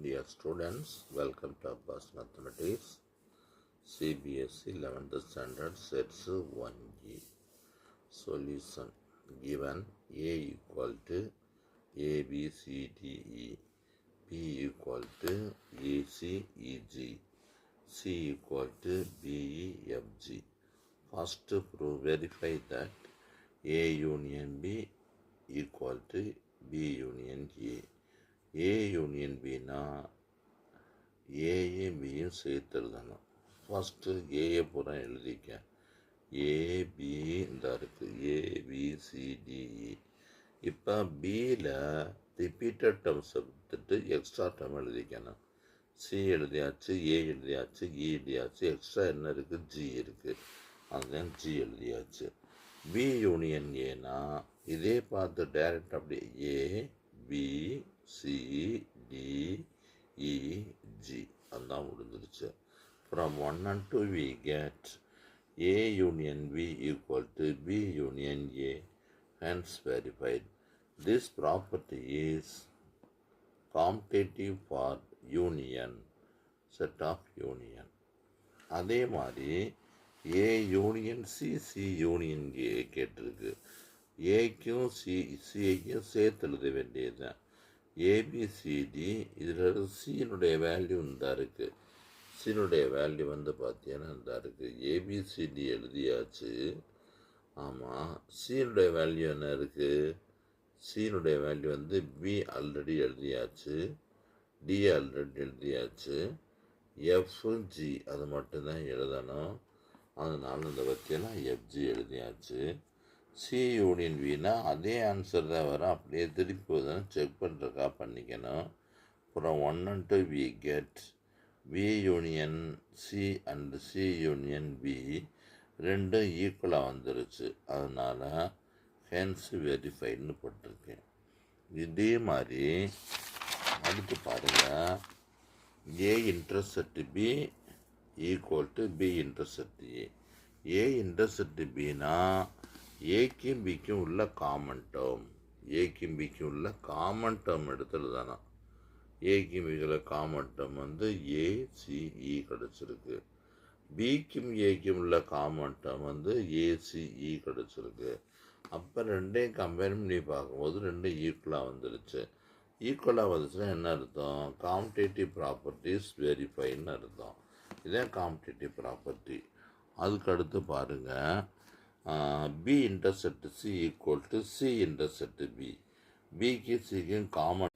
Dear students, welcome to Abbas Mathematics CBSE 11th Standard Sets 1G. Solution: given A equal to ABCDE, B equal to ACEG, C equal to BEFG. First, verify that A union B equal to B union A. A union பின்னா ஏயும் பியும் சேர்த்து எழுதணும். First ஏயை பூரா எழுதிக்க. AB இந்த இருக்குது, ABCDE. இப்போ பியில் ரிப்பீட்டட் டேர்ம்ஸை விட்டுட்டு எக்ஸ்ட்ரா டேர்ம் எழுதிக்கணும். சி எழுதியாச்சு, ஏ எழுதியாச்சு, இ எழுதியாச்சு, எக்ஸ்ட்ரா என்ன இருக்குது, ஜி இருக்குது, அதுதான் ஜி எழுதியாச்சு. பி யூனியன் ஏனா இதே பார்த்து டைரக்ட் அப்படியே A B C D E G அதான் முடிஞ்சிருச்சு. From 1 and 2 we get A union B equal to B union A, hence verified. This property is commutative for union, set of union. அதே மாதிரி A union C, C union A கேட்டிருக்கு. ஏக்கும் சிஐக்கும் சேர்த்து எழுத வேண்டியது தான். ஏபிசிடி இதில் சியினுடைய வேல்யூ இந்த இருக்குது. சியினுடைய வேல்யூ பார்த்தீங்கன்னா இந்த இருக்குது. ஏபிசிடி எழுதியாச்சு. ஆமாம், சியினுடைய வேல்யூ என்ன இருக்குது? சியினுடைய வேல்யூ பி ஆல்ரெடி எழுதியாச்சு, டி ஆல்ரெடி எழுதியாச்சு, எஃப்ஜி அது மட்டும்தான் எழுதணும். அதனால் இந்த பற்றியெல்லாம் எஃப்ஜி எழுதியாச்சு. சி யூனியன் பின்னா அதே ஆன்சர் தான் வரும், அப்படியே திருப்பி போதும் செக் பண்ணுறக்கா பண்ணிக்கணும். அப்புறம் 1 and 2 we get B union C and C union B ரெண்டும் ஈக்குவலாக வந்துருச்சு. அதனால் ஹென்ஸ் வெரிஃபைடுன்னு போட்டிருக்கேன். இதே மாதிரி அடுத்து பாருங்கள், A intersect B equal to B intersect A. A intersect பின்னா ஏக்கும் பிக்கும் உள்ள காமன் டேர்ம், ஏக்கும் பிக்கும் உள்ள காமன் டேர்ம் எடுத்துட்டு தானே. ஏக்கும் பிக்குள்ள காமன் டேர்ம் ஏசிஇ கிடச்சிருக்கு. பிக்கும் ஏக்கும் உள்ள காமன் டேர்ம் ஏசிஇ கிடச்சிருக்கு. அப்போ ரெண்டையும் கம்பேர் பண்ணி பார்க்கும்போது ரெண்டும் ஈக்குவலாக வந்துருச்சு. ஈக்குவலாக வந்துச்சுன்னா என்ன அர்த்தம்? காம்படேட்டிவ் ப்ராப்பர்ட்டிஸ் வெரிஃபைன்னு அர்த்தம். இதான் காம்படேட்டிவ் ப்ராப்பர்ட்டி. அதுக்கு அடுத்து பாருங்கள், B intersect C equal to C intersect B. பிக்கு சிக்கும் காமன்